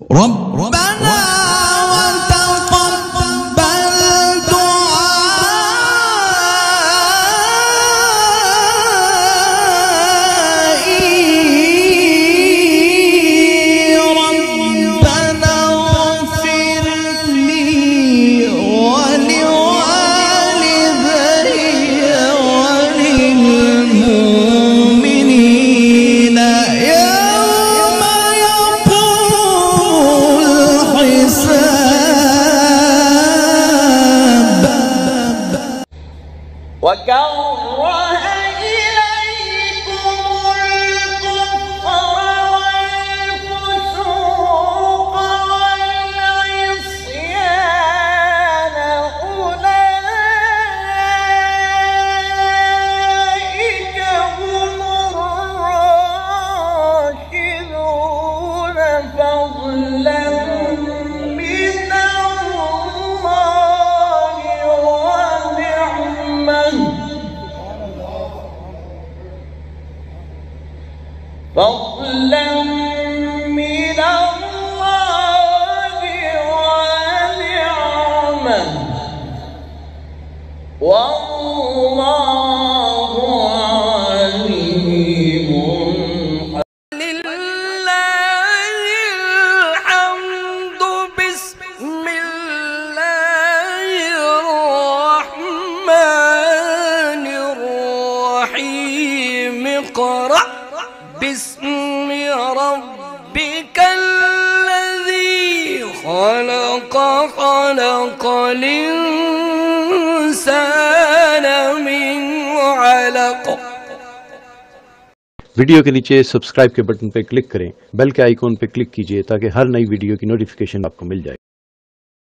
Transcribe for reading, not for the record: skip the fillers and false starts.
ربنا بسم ربك الذي خلق الإنسان من علق۔ ویڈیو کے نیچے سبسکرائب کے بٹن پہ کلک کریں، بیل کے آئیکن پہ کلک کیجئے تاکہ ہر نئی ویڈیو کی نوٹیفیکیشن آپ کو مل جائے۔